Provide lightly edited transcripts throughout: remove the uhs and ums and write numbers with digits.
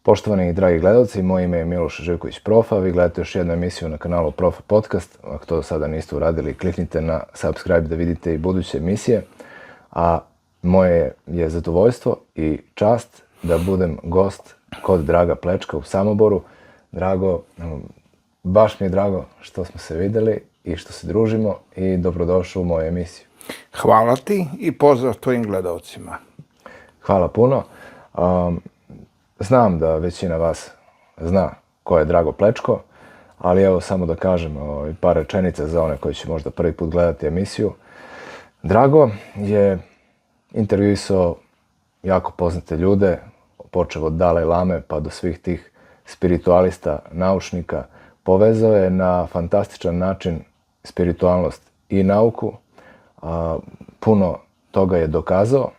Poštovani i dragi gledalci, moje ime je Miloš Živković Profa, vi gledate još jednu emisiju na kanalu Profa Podcast. Ako to do sada niste uradili, kliknite na subscribe da vidite i buduće emisije. A moje je zadovoljstvo i čast da budem gost kod Draga Plečka u Samoboru. Drago, baš mi je drago što smo se vidjeli i što se družimo i dobrodošao u moju emisiju. Hvala ti i pozdrav tvojim gledalcima. Hvala puno. Znam da većina vas zna ko je Drago Plečko, ali evo samo da kažem par rečenica za one koji će možda prvi put gledati emisiju. Drago je intervjuisao jako poznate ljude, počev od Dalaj Lame pa do svih tih spiritualista, naučnika. Povezao je na fantastičan način spiritualnost i nauku. Puno toga je dokazao,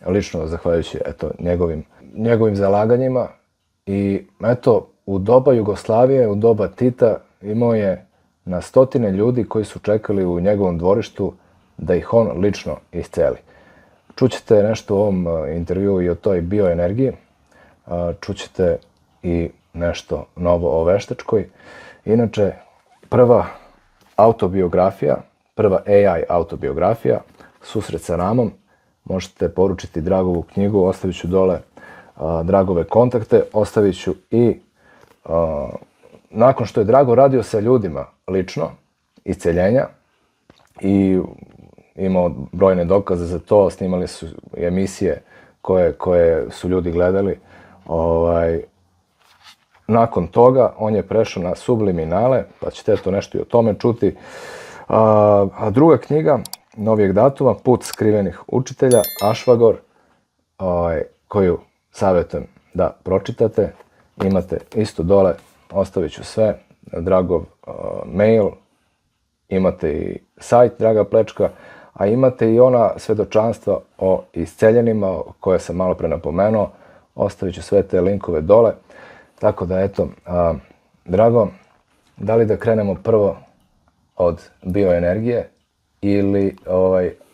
lično zahvaljujući njegovim zalaganjima. I eto, u doba Jugoslavije, u doba Tita imao je na stotine ljudi koji su čekali u njegovom dvorištu da ih on lično isceli. Čućete nešto u ovom intervjuu i o toj bioenergiji, čućete i nešto novo o veštačkoj. Inače, prva autobiografija, prva AI autobiografija, Susret sa Ramom, možete poručiti Dragovu knjigu, ostavit ću dole Dragove kontakte, ostavit ću i nakon što je Drago radio sa ljudima lično, isceljenja i imao brojne dokaze za to, snimali su emisije koje su ljudi gledali. Nakon toga on je prešao na subliminale, pa ćete to nešto i o tome čuti. A druga knjiga novijeg datuma, Put skrivenih učitelja, Ašvagor, koju savjetujem da pročitate. Imate isto dole, ostavit ću sve, Dragov mail, imate i sajt Draga Plečka, a imate i ona svedočanstva o isceljenima koje sam malo pre napomenuo. Ostavit ću sve te linkove dole. Tako da eto, Drago, da li da krenemo prvo od bioenergije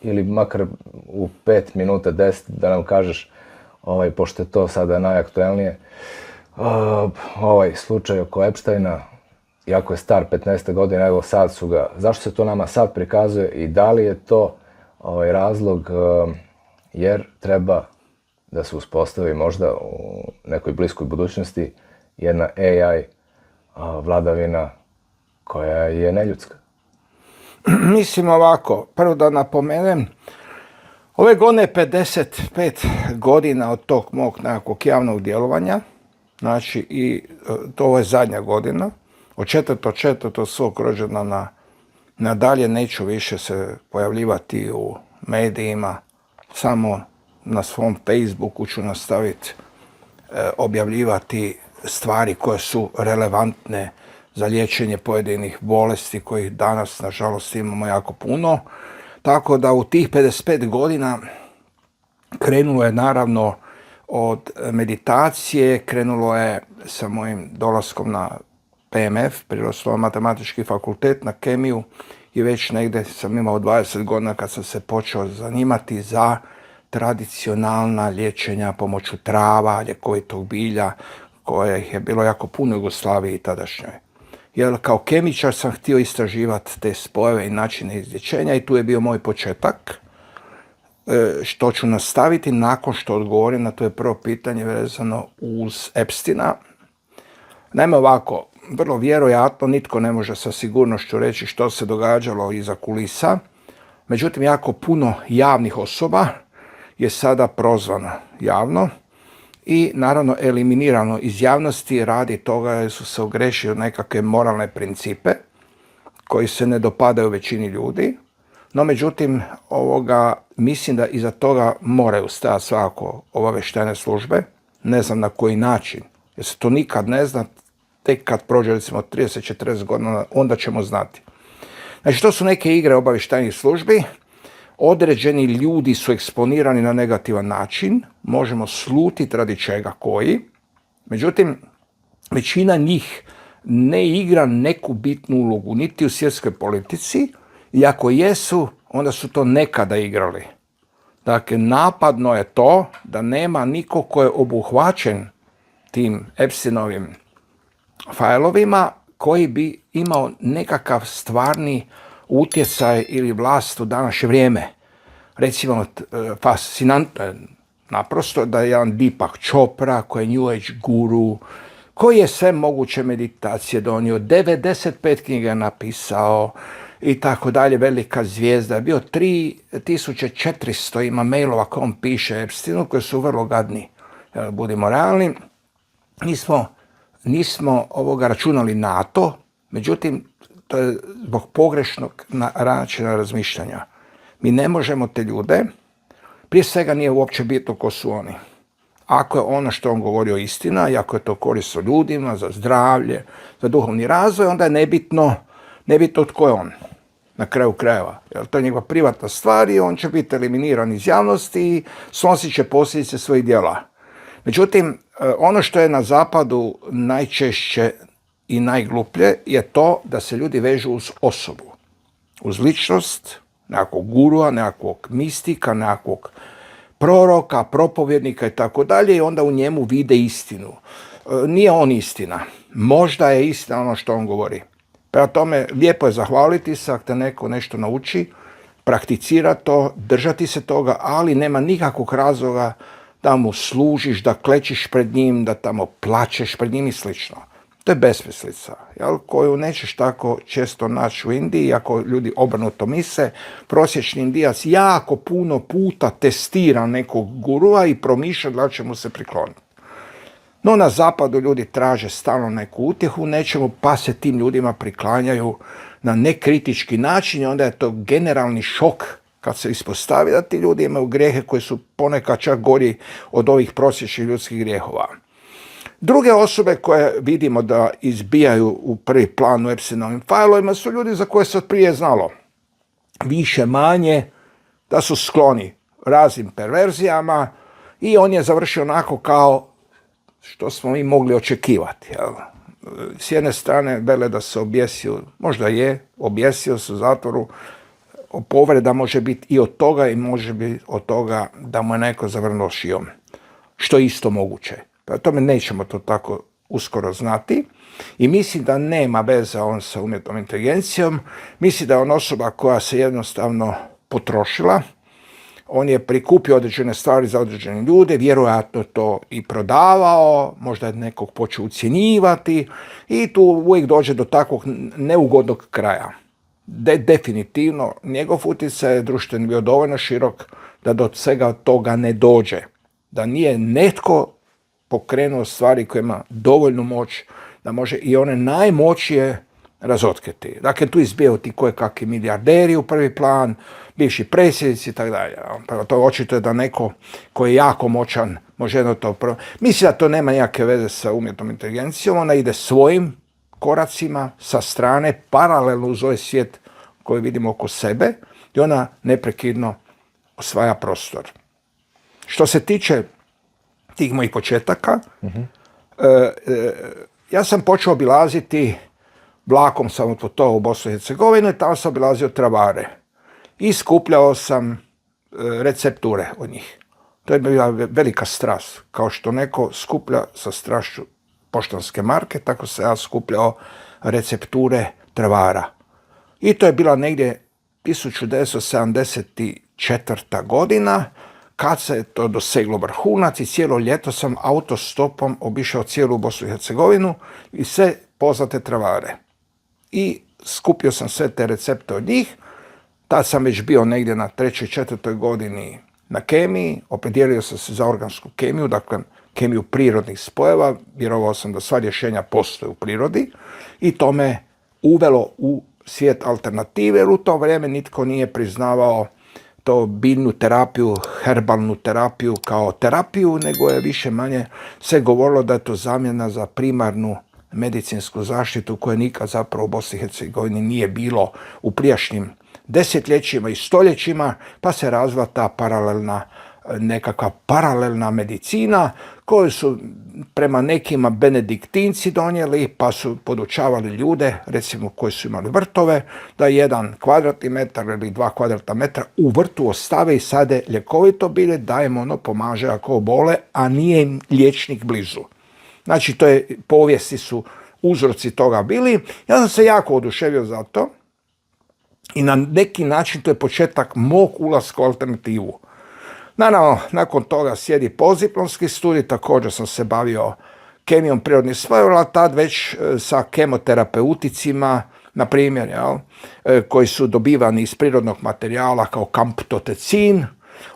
ili makar u 5 minuta, 10 da nam kažeš, pošto je to sada najaktuelnije, ovaj slučaj oko Epsteina, jako je star, 15 godina, evo sad su ga, zašto se to nama sad prikazuje i da li je to razlog jer treba da se uspostavi možda u nekoj bliskoj budućnosti jedna AI vladavina koja je neljudska? Mislim ovako, prvo da napomenem, ove godine 55 godina od tog mog nekakvog javnog djelovanja, znači i to je zadnja godina, od 4.4. svog rođendana nadalje neću više se pojavljivati u medijima, samo na svom Facebooku ću nastaviti objavljivati stvari koje su relevantne za liječenje pojedinih bolesti kojih danas, nažalost, imamo jako puno. Tako da u tih 55 godina krenulo je naravno od meditacije, krenulo je sa mojim dolaskom na PMF, Prirodoslovno-matematički fakultet, na kemiju, i već negdje sam imao 20 godina kad sam se počeo zanimati za tradicionalna liječenja pomoću trava, ljekovitog bilja, kojih je bilo jako puno u Jugoslaviji tadašnjoj. Jer kao kemičar sam htio istraživati te spojeve i načine izlječenja i tu je bio moj početak, što ću nastaviti nakon što odgovorim na to je prvo pitanje vezano uz Epsteina. Naime ovako, vrlo vjerojatno nitko ne može sa sigurnošću reći što se događalo iza kulisa, međutim jako puno javnih osoba je sada prozvano javno i naravno eliminirano iz javnosti radi toga jer su se ogrešili nekakve moralne principe koji se ne dopadaju većini ljudi. No međutim, mislim da iza toga moraju stajati svakako obavještajne službe. Ne znam na koji način, jer se to nikad ne zna, tek kad prođe recimo 30-40 godina, onda ćemo znati. Znači, to su neke igre obavještajnih službi. Određeni ljudi su eksponirani na negativan način, možemo slutiti radi čega koji. Međutim, većina njih ne igra neku bitnu ulogu, niti u svjetskoj politici, i ako jesu, onda su to nekada igrali. Dakle, napadno je to da nema niko ko je obuhvaćen tim Epsteinovim fajlovima koji bi imao nekakav stvarni utjecaj ili vlast u današnje vrijeme. Recimo, fascinantno je naprosto da je jedan Deepak Chopra, koji je New Age guru, koji je sve moguće meditacije donio, 95 knjiga napisao i tako dalje, velika zvijezda. Je bio 3400 ima mailova koje on piše Epsteinu, koji su vrlo gadni. Budimo realni. Nismo računali na to, međutim, to je zbog pogrešnog načina razmišljanja. Mi ne možemo te ljude, prije svega nije uopće bitno ko su oni. Ako je ono što on govorio istina i ako je to korisno ljudima, za zdravlje, za duhovni razvoj, onda je nebitno tko je on, na kraju krajeva. Jer to je njegova privatna stvar i on će biti eliminiran iz javnosti i snosit će posljedice svojih djela. Međutim, ono što je na zapadu najčešće i najgluplje je to da se ljudi vežu uz osobu, uz ličnost, nekakvog gurua, nekakvog mistika, nekakvog proroka, propovjednika i tako dalje i onda u njemu vide istinu. Nije on istina. Možda je istina ono što on govori. Prema tome, lijepo je zahvaliti se ako te neko nešto nauči, prakticira to, držati se toga, ali nema nikakvog razloga da mu služiš, da klečiš pred njim, da tamo plačeš pred njim i slično. To je besmislica, koju nećeš tako često naći u Indiji, ako ljudi obrnuto misle. Prosječni Indijac jako puno puta testira nekog gurua i promišlja da će mu se prikloniti. No na zapadu ljudi traže stalno neku utjehu, nečemu, pa se tim ljudima priklanjaju na nekritički način i onda je to generalni šok kad se ispostavi da ti ljudi imaju grijehe koji su ponekad čak gori od ovih prosječnih ljudskih grijehova. Druge osobe koje vidimo da izbijaju u prvi plan u Epsteinovim fajlovima su ljudi za koje se od prije znalo više manje da su skloni raznim perverzijama i on je završio onako kao što smo mi mogli očekivati. S jedne strane vele da se objesio, možda je, objesio se u zatvoru, povreda može biti i od toga i može biti od toga da mu je neko zavrnuo šijom, što je isto moguće. Pa tome nećemo to tako uskoro znati i mislim da nema veze on sa umjetnom inteligencijom, mislim da je on osoba koja se jednostavno potrošila, on je prikupio određene stvari za određene ljude, vjerojatno to i prodavao, možda je nekog počeo ucjenjivati i tu uvijek dođe do takvog neugodnog kraja. Definitivno, njegov utjecaj je društveni bio dovoljno širok da do svega toga ne dođe. Da nije netko pokrenuo stvari koje ima dovoljnu moć da može i one najmoćnije razotkriti. Dakle, tu izbijaju ti kojekakvi milijarderi u prvi plan, bivši predsjednici i tako dalje. To očito je da neko koji je jako moćan može jedno to Mislim da to nema nikakve veze sa umjetnom inteligencijom, ona ide svojim koracima sa strane, paralelno uz ovaj svijet koji vidimo oko sebe i ona neprekidno osvaja prostor. Što se tiče tih mojih početaka, ja sam počeo obilaziti, vlakom sam otputovao u Bosnu i Hercegovinu i tamo sam obilazio travare i skupljao sam recepture od njih. To je bila velika strast. Kao što neko skuplja sa strašću poštanske marke, tako se ja skupljao recepture travara. I to je bila negdje 1974. godina, kad se to doseglo vrhunac i cijelo ljeto sam autostopom obišao cijelu Bosnu i Hercegovinu i sve poznate travare. I skupio sam sve te recepte od njih. Tad sam već bio negdje na 3. 4. godini na kemiji, opredijelio sam se za organsku kemiju, dakle kemiju prirodnih spojeva, vjerovao sam da sva rješenja postoje u prirodi i to me uvelo u svijet alternative, jer u to vrijeme nitko nije priznavao to biljnu terapiju, herbalnu terapiju kao terapiju, nego je više manje se govorilo da je to zamjena za primarnu medicinsku zaštitu koje nikad zapravo u Bosni i Hercegovini nije bilo u prijašnjim desetljećima i stoljećima, pa se razvila ta nekakva paralelna medicina koju su prema nekima benediktinci donijeli, pa su podučavali ljude, recimo koji su imali vrtove, da 1 kvadratni metar ili 2 kvadratna metra u vrtu ostave i sade ljekovito bilje, da im ono pomaže ako obole, a nije im liječnik blizu. Znači, to je, povijesti su uzroci toga bili. Ja sam se jako oduševio za to i na neki način to je početak mog ulaska u alternativu. Naravno, nakon toga slijedi postdiplomski studij, također sam se bavio kemijom prirodnih spojeva, tad već sa kemoterapeuticima, na primjer, koji su dobivani iz prirodnog materijala kao kamptotecin.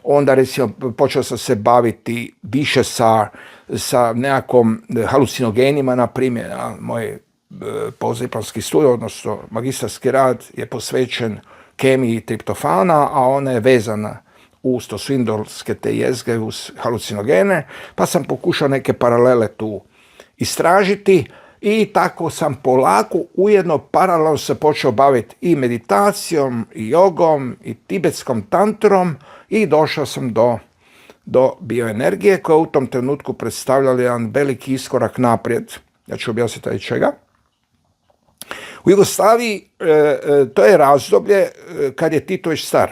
Onda recimo počeo sam se baviti više sa nekakvom halucinogenima, na primjer. Moj postdiplomski studij, odnosno magistarski rad je posvećen kemiji triptofana, a ona je vezana uz to su indolske te jezgre, uz halucinogene, pa sam pokušao neke paralele tu istražiti i tako sam polako, ujedno paralelno se počeo baviti i meditacijom, i jogom, i tibetskom tantrom i došao sam do bioenergije koja u tom trenutku predstavljala jedan veliki iskorak naprijed. Ja ću objasniti radi čega. U Jugoslaviji to je razdoblje kad je Tito već star.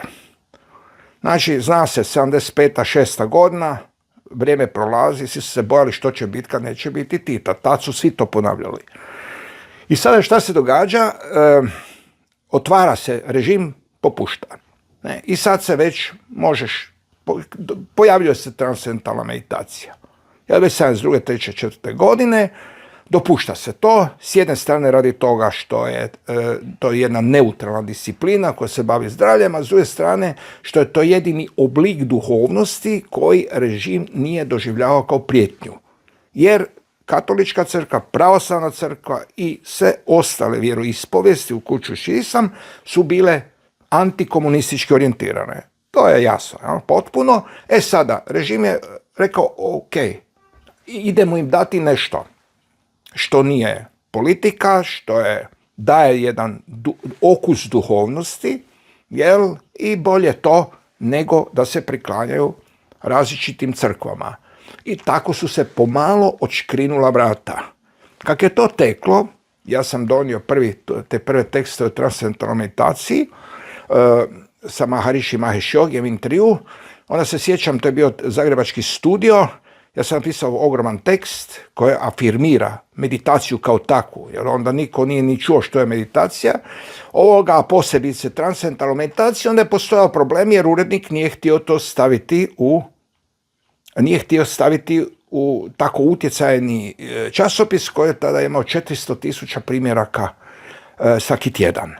Znači, zna se, 75. 6. godina, vrijeme prolazi, svi su se bojali što će biti kad neće biti Tita. Tad su svi to ponavljali. I sada šta se događa? Otvara se, režim popušta. I sad se već možeš, pojavljuje se transcendentalna meditacija. Ja već 72. 3. 4. godine, dopušta se to, s jedne strane radi toga što je to jedna neutralna disciplina koja se bavi zdravljem, a s druge strane što je to jedini oblik duhovnosti koji režim nije doživljavao kao prijetnju. Jer katolička crkva, pravoslavna crkva i sve ostale vjeroispovijesti, uključujući islam, su bile antikomunistički orijentirane. To je jasno, potpuno. Sada, režim je rekao, ok, idemo im dati nešto što nije politika, što daje jedan okus duhovnosti, jel, i bolje to nego da se priklanjaju različitim crkvama. I tako su se pomalo odškrinula vrata. Kako je to teklo, ja sam donio te prve tekste o transcendentalnoj meditaciji sa Maharishi Mahesh Yogijem intervju. Onda se sjećam, to je bio Zagrebački studio. Ja sam napisao ogroman tekst koji afirmira meditaciju kao takvu, jer onda niko nije ni čuo što je meditacija. Ovoga posebice transcendentalnu meditaciju, onda je postojao problem jer urednik nije htio to staviti u tako utjecajni časopis koji je tada imao 400.000 primjeraka svaki tjedan.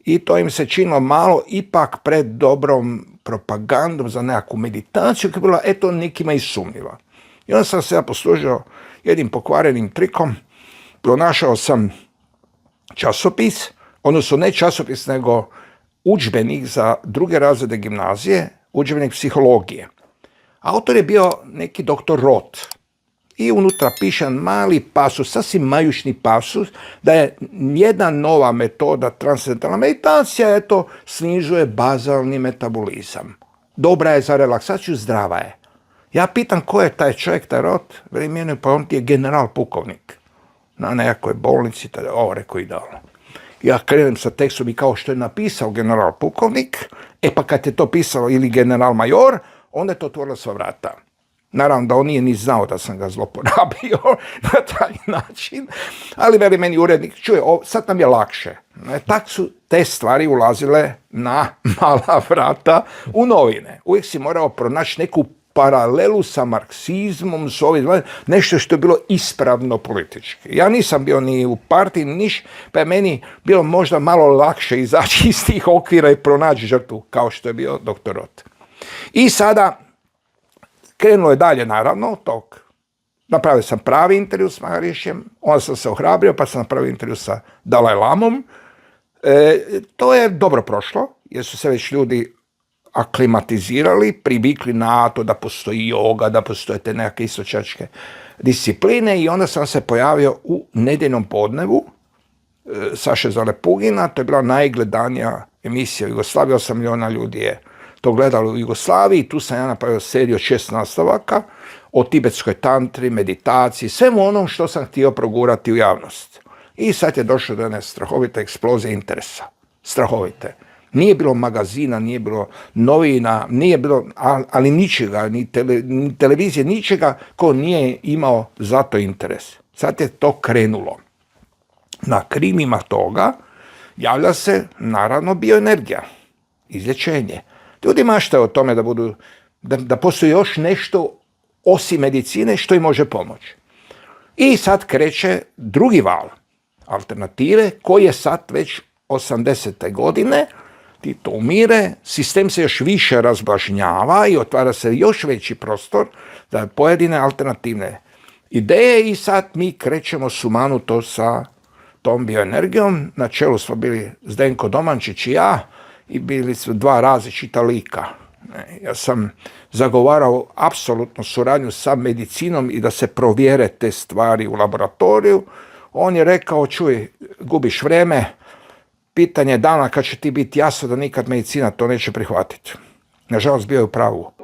I to im se činilo malo ipak pred dobrom propagandom za nekakvu meditaciju koja je bila nekima i sumnjiva. I onda sam se ja poslužio jednim pokvarenim trikom, pronašao sam časopis, odnosno ne časopis, nego udžbenik za druge razrede gimnazije, udžbenik psihologije. Autor je bio neki doktor Roth. I unutra piše mali pasus, sasvim majušni pasus, da je jedna nova metoda transcendentalna meditacija, snižuje bazalni metabolizam. Dobra je za relaksaciju, zdrava je. Ja pitam ko je taj čovjek, taj Roth, veli pa on ti je general pukovnik na nekakvoj bolnici, rekao idealno. Ja krenem sa tekstom i kao što je napisao general pukovnik, pa kad je to pisalo ili general major, onda je to otvorilo sva vrata. Naravno da on nije ni znao da sam ga zloporabio na taj način, ali veli meni urednik, čuje, sad nam je lakše. Tak su te stvari ulazile na mala vrata u novine. Uvijek si morao pronaći neku paralelu sa marksizmom, s ovim, nešto što je bilo ispravno politički. Ja nisam bio ni u partiji, ni niš, pa je meni bilo možda malo lakše izaći iz tih okvira i pronaći žrtvu, kao što je bio dr. Roth. I sada krenulo je dalje, naravno, napravio sam pravi intervju s Maharišijem, onda sam se ohrabrio, pa sam napravio intervju sa Dalaj Lamom. To je dobro prošlo, jer su se već ljudi aklimatizirali, privikli na to da postoji joga, da postoje te nekakve istočnjačke discipline i onda sam se pojavio u Nedjeljnom podnevu Saše Zalepugina. To je bila najgledanija emisija u Jugoslaviji, 8 milijuna ljudi je to gledalo u Jugoslaviji. Tu sam ja napravio seriju od 6 nastavaka o tibetskoj tantri, meditaciji, svemu onom što sam htio progurati u javnost. I sad je došlo do jedne strahovite eksplozije interesa. Strahovite. Nije bilo magazina, nije bilo novina, nije bilo, ali ničega, ni televizije, ničega ko nije imao za to interes. Sad je to krenulo. Na krilima toga javlja se naravno bioenergija, izlječenje. Ljudi maštaju o tome da postoji još nešto osim medicine što im može pomoći. I sad kreće drugi val alternative koji je sad već 80. godine, Tito umire, sistem se još više razblažnjava i otvara se još veći prostor za pojedine alternativne ideje i sad mi krećemo sumanuto sa tom bioenergijom. Na čelu smo bili Zdenko Domančić i ja i bili su dva različita lika. Ja sam zagovarao apsolutnu suradnju sa medicinom i da se provjere te stvari u laboratoriju. On je rekao, čuj, gubiš vrijeme, pitanje je dana kad će ti biti jasno da nikad medicina to neće prihvatiti. Nažalost, bio je u pravu.